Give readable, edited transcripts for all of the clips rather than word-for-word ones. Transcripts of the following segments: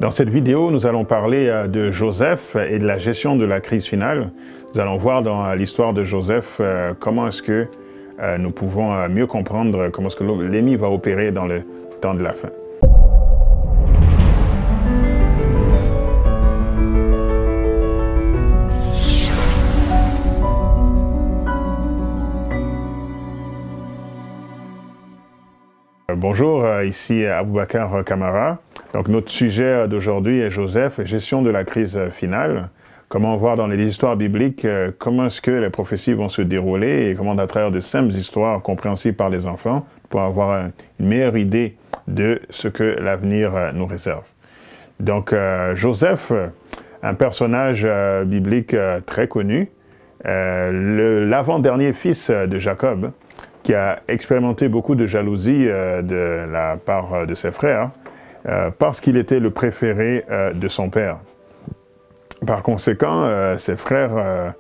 Dans cette vidéo, nous allons parler de Joseph et de la gestion de la crise finale. Nous allons voir dans l'histoire de Joseph comment est-ce que nous pouvons mieux comprendre comment est-ce que l'ennemi va opérer dans le temps de la fin. Bonjour, ici Aboubakar Kamara. Donc notre sujet d'aujourd'hui est Joseph, gestion de la crise finale. Comment voir dans les histoires bibliques comment est-ce que les prophéties vont se dérouler et comment à travers de simples histoires compréhensibles par les enfants pour avoir une meilleure idée de ce que l'avenir nous réserve. Donc Joseph, un personnage biblique très connu, l'avant-dernier fils de Jacob, qui a expérimenté beaucoup de jalousie de la part de ses frères, parce qu'il était le préféré de son père. Par conséquent, ses frères,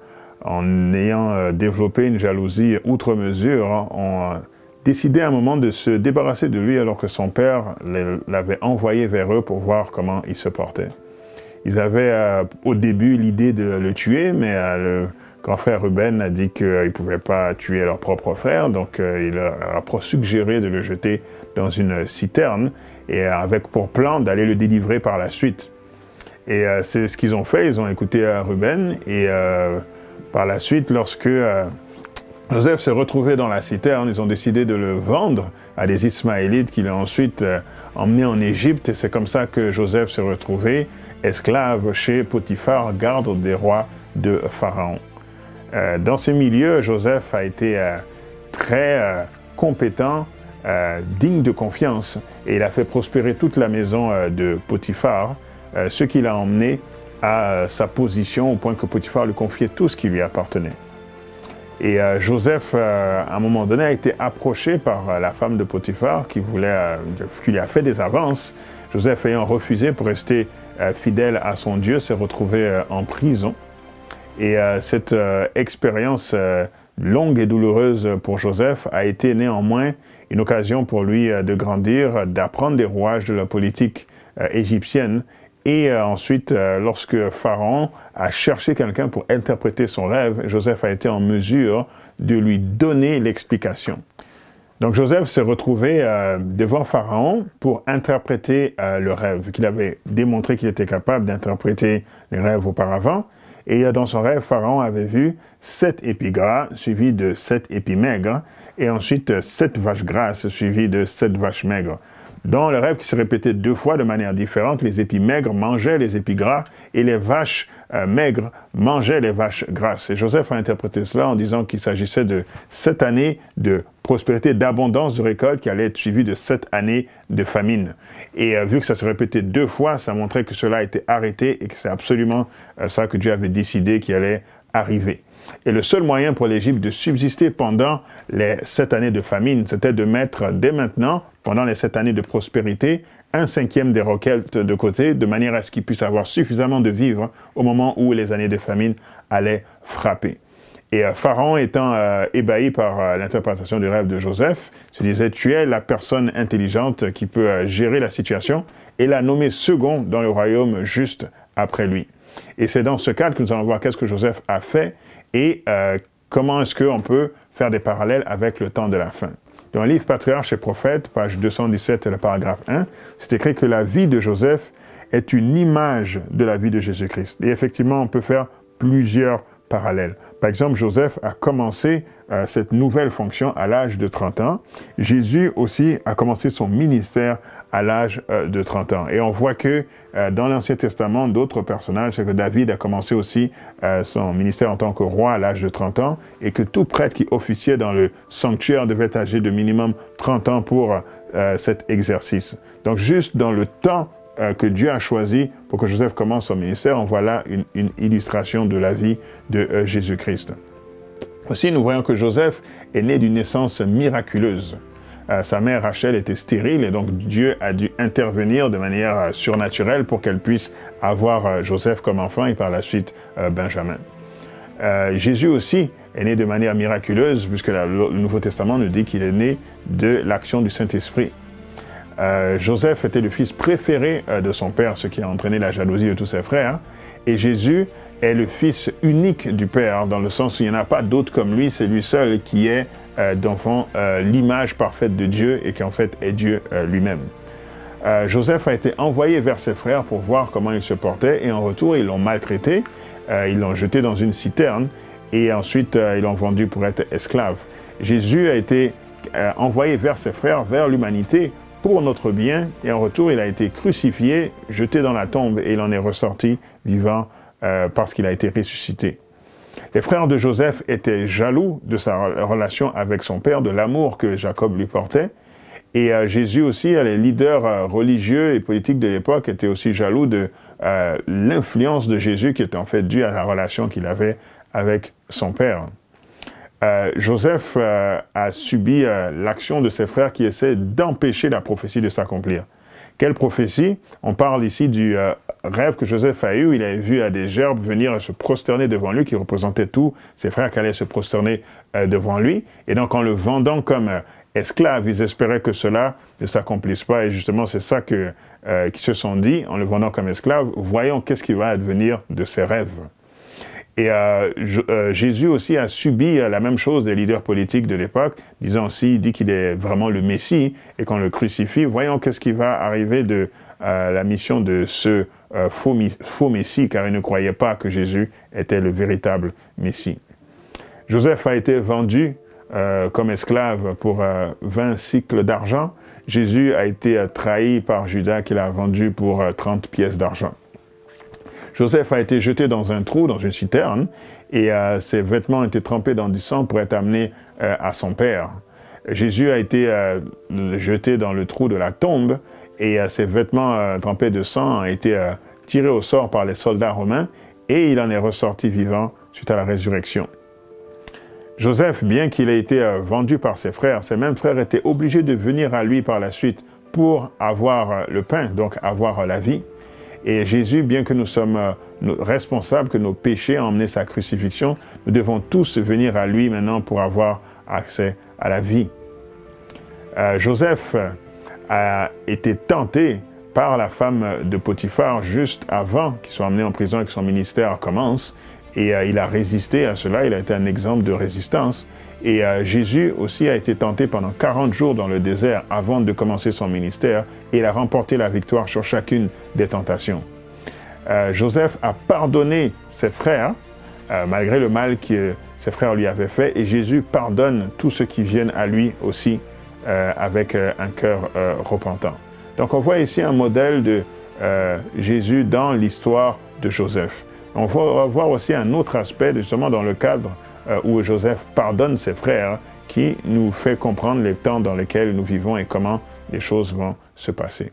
en ayant développé une jalousie outre mesure, ont décidé à un moment de se débarrasser de lui alors que son père l'avait envoyé vers eux pour voir comment il se portait. Ils avaient au début l'idée de le tuer, mais le grand frère Ruben a dit qu'ils ne pouvaient pas tuer leur propre frère, donc il leur a suggéré de le jeter dans une citerne et avec pour plan d'aller le délivrer par la suite. Et c'est ce qu'ils ont fait, ils ont écouté Ruben et par la suite, lorsque Joseph s'est retrouvé dans la citerne, ils ont décidé de le vendre à des Ismaélites qui l'ont ensuite emmené en Égypte et c'est comme ça que Joseph s'est retrouvé esclave chez Potiphar, garde des rois de Pharaon. Dans ces milieux, Joseph a été très compétent, digne de confiance, et il a fait prospérer toute la maison de Potiphar, ce qui l'a emmené à sa position au point que Potiphar lui confiait tout ce qui lui appartenait. Et Joseph, à un moment donné, a été approché par la femme de Potiphar qui lui a fait des avances. Joseph ayant refusé pour rester fidèle à son Dieu, s'est retrouvé en prison. Et cette expérience longue et douloureuse pour Joseph a été néanmoins une occasion pour lui de grandir, d'apprendre des rouages de la politique égyptienne. Et ensuite, lorsque Pharaon a cherché quelqu'un pour interpréter son rêve, Joseph a été en mesure de lui donner l'explication. Donc Joseph s'est retrouvé devant Pharaon pour interpréter le rêve, qu'il avait démontré qu'il était capable d'interpréter les rêves auparavant. Et dans son rêve, Pharaon avait vu 7 épis gras suivis de 7 épis maigres, et ensuite 7 vaches grasses suivies de 7 vaches maigres. Dans le rêve qui se répétait 2 fois de manière différente, les épis maigres mangeaient les épis gras et les vaches maigres mangeaient les vaches grasses. Et Joseph a interprété cela en disant qu'il s'agissait de 7 années de prospérité, d'abondance de récolte qui allait être suivie de 7 années de famine. Et vu que ça se répétait 2 fois, ça montrait que cela a été arrêté et que c'est absolument ça que Dieu avait décidé qui allait arriver. Et le seul moyen pour l'Égypte de subsister pendant les 7 années de famine, c'était de mettre dès maintenant, pendant les 7 années de prospérité, 1/5 des récoltes de côté, de manière à ce qu'ils puissent avoir suffisamment de vivres au moment où les années de famine allaient frapper. Et Pharaon étant ébahi par l'interprétation du rêve de Joseph, se disait « Tu es la personne intelligente qui peut gérer la situation » et l'a nommé second dans le royaume juste après lui. Et c'est dans ce cadre que nous allons voir qu'est-ce que Joseph a fait et comment est-ce qu'on peut faire des parallèles avec le temps de la fin. Dans le livre Patriarches et Prophètes, page 217, le paragraphe 1, c'est écrit que la vie de Joseph est une image de la vie de Jésus-Christ. Et effectivement, on peut faire plusieurs parallèles. Par exemple, Joseph a commencé cette nouvelle fonction à l'âge de 30 ans. Jésus aussi a commencé son ministère à l'âge de 30 ans. Et on voit que dans l'Ancien Testament, d'autres personnages, c'est que David a commencé aussi son ministère en tant que roi à l'âge de 30 ans et que tout prêtre qui officiait dans le sanctuaire devait être âgé de minimum 30 ans pour cet exercice. Donc juste dans le temps que Dieu a choisi pour que Joseph commence son ministère, on voit là une illustration de la vie de Jésus-Christ. Aussi, nous voyons que Joseph est né d'une naissance miraculeuse. Sa mère Rachel était stérile et donc Dieu a dû intervenir de manière surnaturelle pour qu'elle puisse avoir Joseph comme enfant et par la suite Benjamin. Jésus aussi est né de manière miraculeuse puisque le Nouveau Testament nous dit qu'il est né de l'action du Saint-Esprit. Joseph était le fils préféré de son père, ce qui a entraîné la jalousie de tous ses frères. Et Jésus est le fils unique du Père, dans le sens où il n'y en a pas d'autre comme lui, c'est lui seul qui est d'enfant l'image parfaite de Dieu et qui en fait est Dieu lui-même. Joseph a été envoyé vers ses frères pour voir comment il se portait et en retour ils l'ont maltraité, ils l'ont jeté dans une citerne et ensuite ils l'ont vendu pour être esclave. Jésus a été envoyé vers ses frères, vers l'humanité pour notre bien et en retour il a été crucifié, jeté dans la tombe et il en est ressorti vivant parce qu'il a été ressuscité. Les frères de Joseph étaient jaloux de sa relation avec son père, de l'amour que Jacob lui portait. Et Jésus aussi, les leaders religieux et politiques de l'époque étaient aussi jaloux de l'influence de Jésus qui était en fait due à la relation qu'il avait avec son père. Joseph a subi l'action de ses frères qui essaient d'empêcher la prophétie de s'accomplir. Quelle prophétie? On parle ici du rêve que Joseph a eu. Il avait vu des gerbes venir se prosterner devant lui, qui représentaient tous ses frères qui allaient se prosterner devant lui. Et donc, en le vendant comme esclave, ils espéraient que cela ne s'accomplisse pas. Et justement, c'est ça qu'ils se sont dit, en le vendant comme esclave, voyons qu'est-ce qui va advenir de ces rêves. Et Jésus aussi a subi la même chose des leaders politiques de l'époque, disant aussi, il dit qu'il est vraiment le Messie, et qu'on le crucifie, voyons qu'est-ce qui va arriver de la mission de ce faux Messie, car ils ne croyaient pas que Jésus était le véritable Messie. Joseph a été vendu comme esclave pour 20 cycles d'argent. Jésus a été trahi par Judas, qui l'a vendu pour 30 pièces d'argent. Joseph a été jeté dans un trou, dans une citerne, et ses vêtements ont été trempés dans du sang pour être amenés à son père. Jésus a été jeté dans le trou de la tombe, et ses vêtements trempés de sang ont été tirés au sort par les soldats romains, et il en est ressorti vivant suite à la résurrection. Joseph, bien qu'il ait été vendu par ses frères, ces mêmes frères étaient obligés de venir à lui par la suite pour avoir le pain, donc avoir la vie. Et Jésus, bien que nous sommes responsables, que nos péchés ont emmené sa crucifixion, nous devons tous venir à lui maintenant pour avoir accès à la vie. Joseph a été tenté par la femme de Potiphar juste avant qu'il soit emmené en prison et que son ministère commence. Et il a résisté à cela, il a été un exemple de résistance. Et Jésus aussi a été tenté pendant 40 jours dans le désert avant de commencer son ministère, et il a remporté la victoire sur chacune des tentations. Joseph a pardonné ses frères, malgré le mal que ses frères lui avaient fait, et Jésus pardonne tous ceux qui viennent à lui aussi, avec un cœur repentant. Donc on voit ici un modèle de Jésus dans l'histoire de Joseph. On va voir aussi un autre aspect, justement dans le cadre où Joseph pardonne ses frères, qui nous fait comprendre les temps dans lesquels nous vivons et comment les choses vont se passer.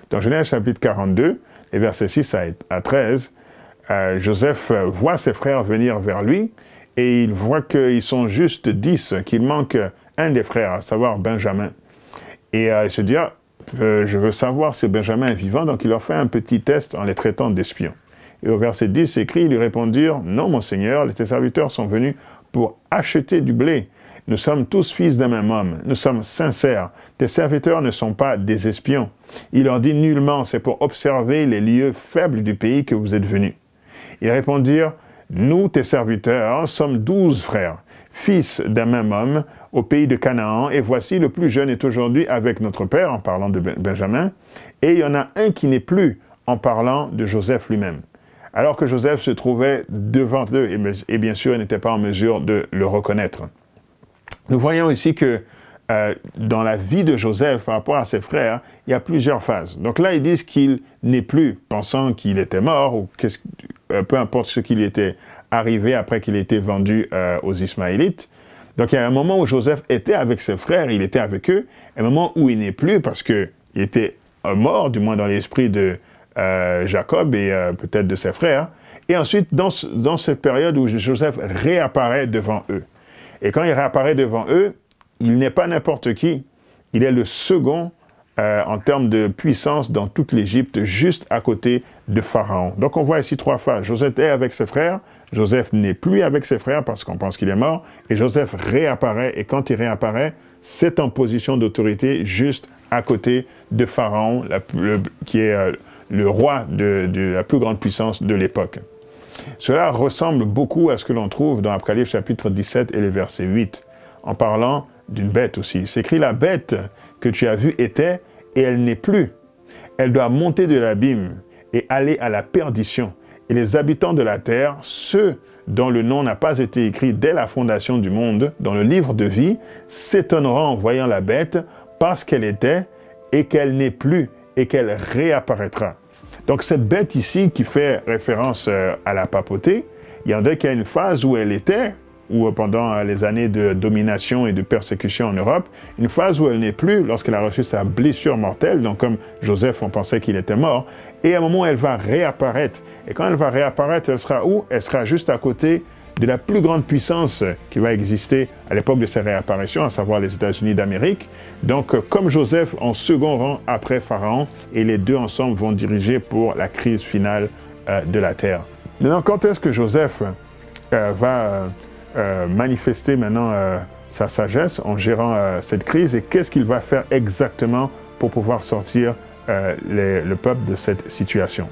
Dans Genèse chapitre 42, les versets 6 à 13, Joseph voit ses frères venir vers lui et il voit qu'ils sont juste 10, qu'il manque un des frères, à savoir Benjamin. Et il se dit, je veux savoir si Benjamin est vivant, donc il leur fait un petit test en les traitant d'espions. Et au verset 10, c'est écrit, ils lui répondirent, « Non, mon Seigneur, tes serviteurs sont venus pour acheter du blé. Nous sommes tous fils d'un même homme. Nous sommes sincères. Tes serviteurs ne sont pas des espions. » Il leur dit, « Nullement, c'est pour observer les lieux faibles du pays que vous êtes venus. » Ils répondirent, « Nous, tes serviteurs, sommes 12 frères, fils d'un même homme, au pays de Canaan, et voici le plus jeune est aujourd'hui avec notre père, en parlant de Benjamin, et il y en a un qui n'est plus, en parlant de Joseph lui-même. » Alors que Joseph se trouvait devant eux, et bien sûr, il n'était pas en mesure de le reconnaître. Nous voyons ici que dans la vie de Joseph, par rapport à ses frères, il y a plusieurs phases. Donc là, ils disent qu'il n'est plus, pensant qu'il était mort, ou peu importe ce qui lui était arrivé après qu'il ait été vendu aux Ismaélites. Donc il y a un moment où Joseph était avec ses frères, il était avec eux, et un moment où il n'est plus, parce qu'il était mort, du moins dans l'esprit de Jacob et peut-être de ses frères. Et ensuite, dans cette période où Joseph réapparaît devant eux. Et quand il réapparaît devant eux, il n'est pas n'importe qui. Il est le second en termes de puissance dans toute l'Égypte, juste à côté de Pharaon. Donc on voit ici 3 fois, Joseph est avec ses frères, Joseph n'est plus avec ses frères parce qu'on pense qu'il est mort, et Joseph réapparaît, et quand il réapparaît, c'est en position d'autorité juste à côté de Pharaon, qui est le roi de la plus grande puissance de l'époque. Cela ressemble beaucoup à ce que l'on trouve dans Apocalypse chapitre 17 et le verset 8, en parlant d'une bête aussi. C'est écrit, la bête que tu as vue était, et elle n'est plus. Elle doit monter de l'abîme et aller à la perdition. Et les habitants de la terre, ceux dont le nom n'a pas été écrit dès la fondation du monde, dans le livre de vie, s'étonneront en voyant la bête parce qu'elle était et qu'elle n'est plus et qu'elle réapparaîtra. Donc cette bête ici qui fait référence à la papauté, il y en a qui a une phase où elle était, ou pendant les années de domination et de persécution en Europe, une phase où elle n'est plus lorsqu'elle a reçu sa blessure mortelle, donc comme Joseph, on pensait qu'il était mort, et à un moment, elle va réapparaître. Et quand elle va réapparaître, elle sera où? Elle sera juste à côté de la plus grande puissance qui va exister à l'époque de sa réapparition, à savoir les États-Unis d'Amérique. Donc, comme Joseph en second rang après Pharaon, et les deux ensemble vont diriger pour la crise finale de la terre. Maintenant, quand est-ce que Joseph va manifester maintenant sa sagesse en gérant cette crise, et qu'est-ce qu'il va faire exactement pour pouvoir sortir le peuple de cette situation?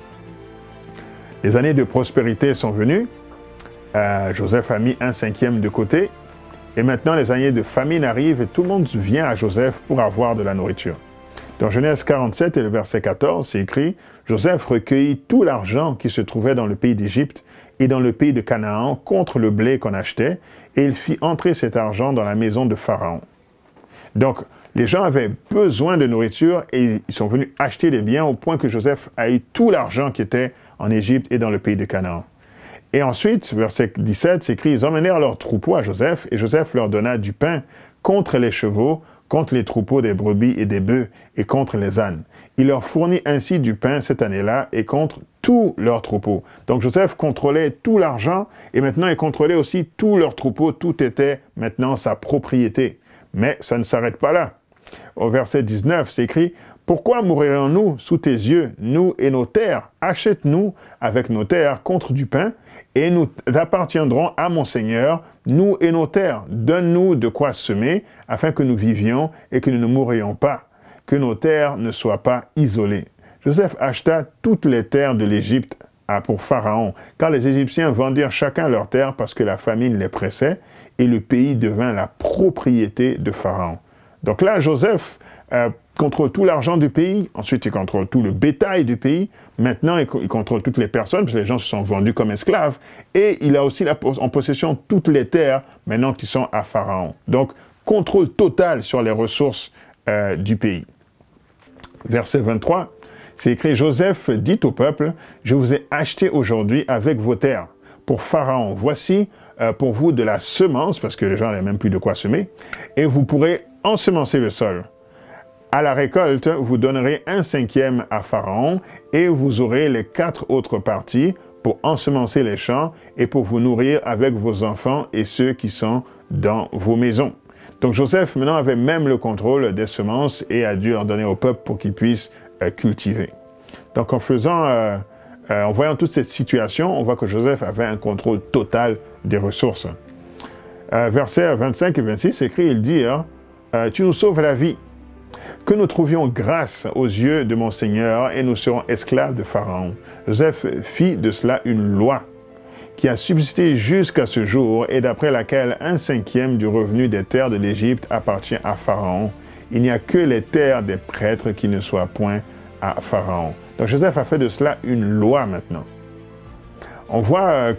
Les années de prospérité sont venues, Joseph a mis 1/5 de côté, et maintenant les années de famine arrivent et tout le monde vient à Joseph pour avoir de la nourriture. Dans Genèse 47 et le verset 14, c'est écrit « Joseph recueillit tout l'argent qui se trouvait dans le pays d'Égypte et dans le pays de Canaan contre le blé qu'on achetait, et il fit entrer cet argent dans la maison de Pharaon. » Donc, les gens avaient besoin de nourriture et ils sont venus acheter des biens au point que Joseph a eu tout l'argent qui était en Égypte et dans le pays de Canaan. Et ensuite, verset 17, c'est écrit « Ils emmenèrent leurs troupeaux à Joseph, et Joseph leur donna du pain contre les chevaux, contre les troupeaux des brebis et des bœufs, et contre les ânes. Il leur fournit ainsi du pain cette année-là, et contre tous leurs troupeaux. » Donc Joseph contrôlait tout l'argent, et maintenant il contrôlait aussi tous leurs troupeaux, tout était maintenant sa propriété. Mais ça ne s'arrête pas là. Au verset 19, c'est écrit « Pourquoi mourrions-nous sous tes yeux, nous et nos terres? Achète-nous avec nos terres contre du pain, et nous appartiendrons à mon Seigneur, nous et nos terres. Donne-nous de quoi semer, afin que nous vivions et que nous ne mourions pas, que nos terres ne soient pas isolées. » Joseph acheta toutes les terres de l'Égypte pour Pharaon, car les Égyptiens vendirent chacun leurs terres parce que la famine les pressait, et le pays devint la propriété de Pharaon. Donc là, Joseph contrôle tout l'argent du pays, ensuite il contrôle tout le bétail du pays, maintenant il contrôle toutes les personnes, parce que les gens se sont vendus comme esclaves, et il a aussi en possession toutes les terres, maintenant qui sont à Pharaon. Donc, contrôle total sur les ressources du pays. Verset 23, c'est écrit « Joseph dit au peuple, je vous ai acheté aujourd'hui avec vos terres pour Pharaon. Voici pour vous de la semence, parce que les gens n'avaient même plus de quoi semer, et vous pourrez ensemencer le sol. À la récolte, vous donnerez 1/5 à Pharaon, et vous aurez les 4 autres parties pour ensemencer les champs et pour vous nourrir avec vos enfants et ceux qui sont dans vos maisons. » Donc Joseph maintenant avait même le contrôle des semences et a dû en donner au peuple pour qu'il puisse cultiver. Donc en voyant toute cette situation, on voit que Joseph avait un contrôle total des ressources. Versets 25 et 26, c'est écrit, il dit tu nous sauves la vie, que nous trouvions grâce aux yeux de mon Seigneur et nous serons esclaves de Pharaon. » Joseph fit de cela une loi qui a subsisté jusqu'à ce jour et d'après laquelle 1/5 du revenu des terres de l'Égypte appartient à Pharaon. Il n'y a que les terres des prêtres qui ne soient point à Pharaon. Donc Joseph a fait de cela une loi maintenant. On voit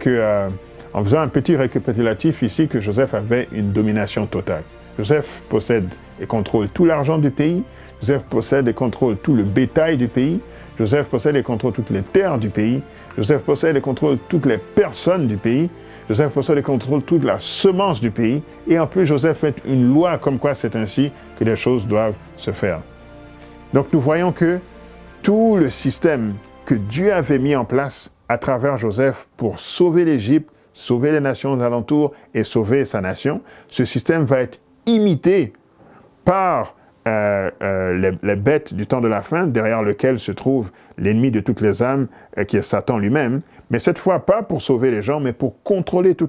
en faisant un petit récapitulatif ici, que Joseph avait une domination totale. Joseph possède et contrôle tout l'argent du pays. Joseph possède et contrôle tout le bétail du pays. Joseph possède et contrôle toutes les terres du pays. Joseph possède et contrôle toutes les personnes du pays. Joseph possède et contrôle toute la semence du pays. Et en plus, Joseph fait une loi comme quoi c'est ainsi que les choses doivent se faire. Donc nous voyons que tout le système que Dieu avait mis en place à travers Joseph pour sauver l'Égypte, sauver les nations alentours et sauver sa nation, ce système va être imité par les bêtes du temps de la fin, derrière lequel se trouve l'ennemi de toutes les âmes, qui est Satan lui-même, mais cette fois pas pour sauver les gens, mais pour contrôler tout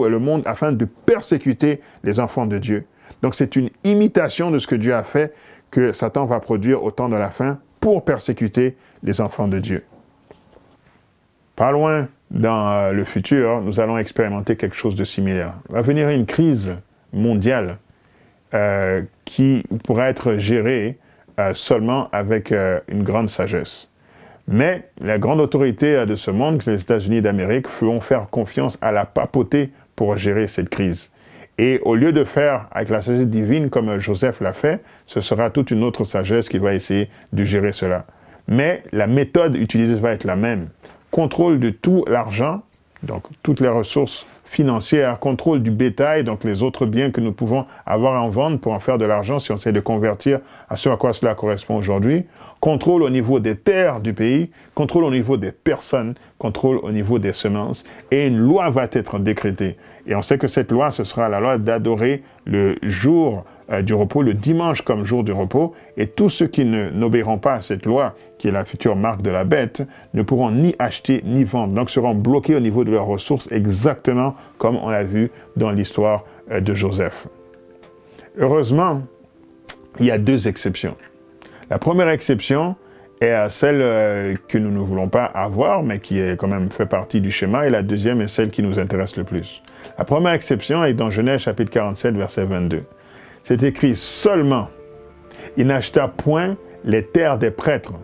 le monde afin de persécuter les enfants de Dieu. Donc c'est une imitation de ce que Dieu a fait que Satan va produire au temps de la fin pour persécuter les enfants de Dieu. Pas loin dans le futur, nous allons expérimenter quelque chose de similaire. Il va venir une crise mondiale qui pourra être gérée seulement avec une grande sagesse. Mais la grande autorité de ce monde, les États-Unis d'Amérique, feront faire confiance à la papauté pour gérer cette crise. Et au lieu de faire avec la sagesse divine comme Joseph l'a fait, ce sera toute une autre sagesse qui va essayer de gérer cela. Mais la méthode utilisée va être la même. Contrôle de tout l'argent, donc toutes les ressources financières, contrôle du bétail, donc les autres biens que nous pouvons avoir à en vendre pour en faire de l'argent si on essaie de convertir à ce à quoi cela correspond aujourd'hui, contrôle au niveau des terres du pays, contrôle au niveau des personnes, contrôle au niveau des semences, et une loi va être décrétée. Et on sait que cette loi, ce sera la loi d'adorer le jour du repos, le dimanche comme jour du repos, et tous ceux qui n'obéiront pas à cette loi, qui est la future marque de la bête, ne pourront ni acheter ni vendre, donc seront bloqués au niveau de leurs ressources, exactement comme on l'a vu dans l'histoire de Joseph. Heureusement, il y a deux exceptions. La première exception est celle que nous ne voulons pas avoir, mais qui est quand même fait partie du schéma, et la deuxième est celle qui nous intéresse le plus. La première exception est dans Genèse chapitre 47, verset 22. C'est écrit seulement, il n'acheta point les terres des prêtres,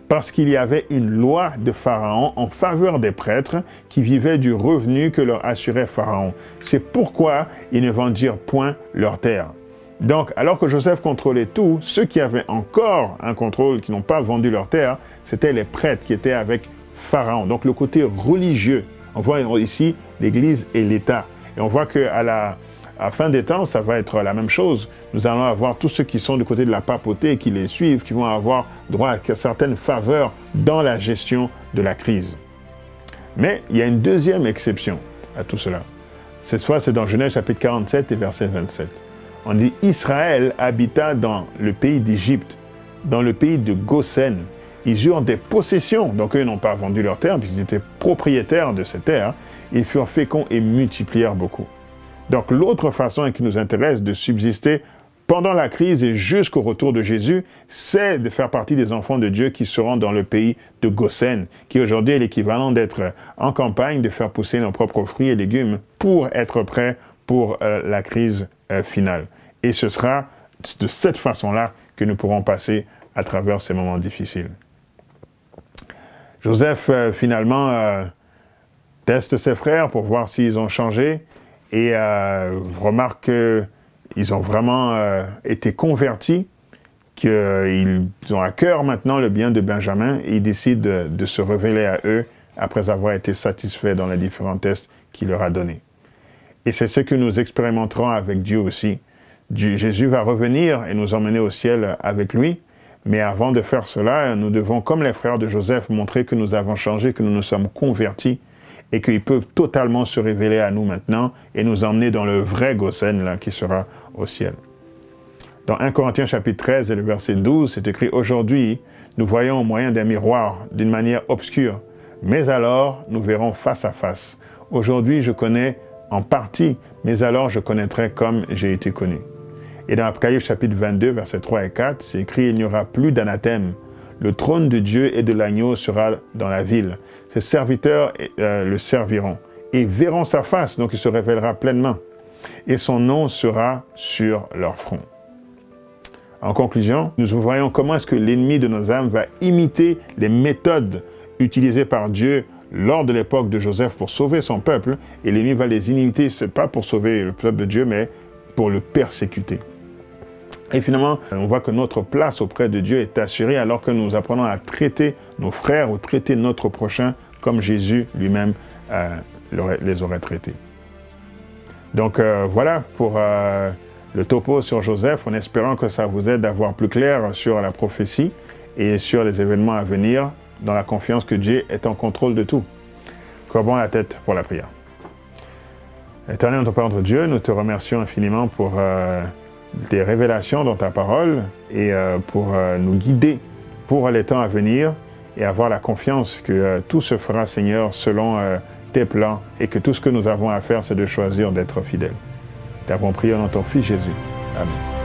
parce qu'il y avait une loi de Pharaon en faveur des prêtres qui vivaient du revenu que leur assurait Pharaon. C'est pourquoi ils ne vendirent point leurs terres. Donc, alors que Joseph contrôlait tout, ceux qui avaient encore un contrôle, qui n'ont pas vendu leurs terres, c'était les prêtres qui étaient avec Pharaon. Donc, le côté religieux. On voit ici l'Église et l'État. Et on voit qu'à la fin des temps, ça va être la même chose. Nous allons avoir tous ceux qui sont du côté de la papauté, qui les suivent, qui vont avoir droit à certaines faveurs dans la gestion de la crise. Mais il y a une deuxième exception à tout cela. Cette fois, c'est dans Genèse chapitre 47 et verset 27. On dit « Israël habita dans le pays d'Égypte, dans le pays de Goshen. Ils eurent des possessions. » Donc eux n'ont pas vendu leurs terres, puisqu'ils étaient propriétaires de ces terres. Ils furent féconds et multiplièrent beaucoup. Donc l'autre façon qui nous intéresse de subsister pendant la crise et jusqu'au retour de Jésus, c'est de faire partie des enfants de Dieu qui seront dans le pays de Goshen, qui aujourd'hui est l'équivalent d'être en campagne, de faire pousser nos propres fruits et légumes pour être prêts pour la crise finale. Et ce sera de cette façon-là que nous pourrons passer à travers ces moments difficiles. Joseph, finalement, teste ses frères pour voir s'ils ont changé et remarque qu'ils ont vraiment été convertis, qu'ils ont à cœur maintenant le bien de Benjamin et ils décident de se révéler à eux après avoir été satisfaits dans les différents tests qu'il leur a donnés. Et c'est ce que nous expérimenterons avec Dieu aussi. Jésus va revenir et nous emmener au ciel avec lui, mais avant de faire cela, nous devons, comme les frères de Joseph, montrer que nous avons changé, que nous nous sommes convertis et qu'il peut totalement se révéler à nous maintenant et nous emmener dans le vrai Goshen là, qui sera au ciel. Dans 1 Corinthiens chapitre 13 et le verset 12, c'est écrit « Aujourd'hui, nous voyons au moyen d'un miroir, d'une manière obscure, mais alors nous verrons face à face. Aujourd'hui, je connais en partie, mais alors je connaîtrai comme j'ai été connu. » Et dans Apocalypse chapitre 22, versets 3 et 4, c'est écrit « Il n'y aura plus d'anathème. Le trône de Dieu et de l'agneau sera dans la ville. Ses serviteurs le serviront et verront sa face, donc il se révélera pleinement. Et son nom sera sur leur front. » En conclusion, nous voyons comment est-ce que l'ennemi de nos âmes va imiter les méthodes utilisées par Dieu lors de l'époque de Joseph pour sauver son peuple, et l'ennemi va les imiter, ce n'est pas pour sauver le peuple de Dieu, mais pour le persécuter. Et finalement, on voit que notre place auprès de Dieu est assurée alors que nous apprenons à traiter nos frères ou traiter notre prochain comme Jésus lui-même les aurait traités. Donc voilà pour le topo sur Joseph, en espérant que ça vous aide à voir plus clair sur la prophétie et sur les événements à venir, dans la confiance que Dieu est en contrôle de tout. Courbons la tête pour la prière. Éternel notre Père, notre Dieu, nous te remercions infiniment pour des révélations dans ta parole et pour nous guider pour les temps à venir et avoir la confiance que tout se fera, Seigneur, selon tes plans et que tout ce que nous avons à faire, c'est de choisir d'être fidèles. Nous avons prié dans ton Fils Jésus. Amen.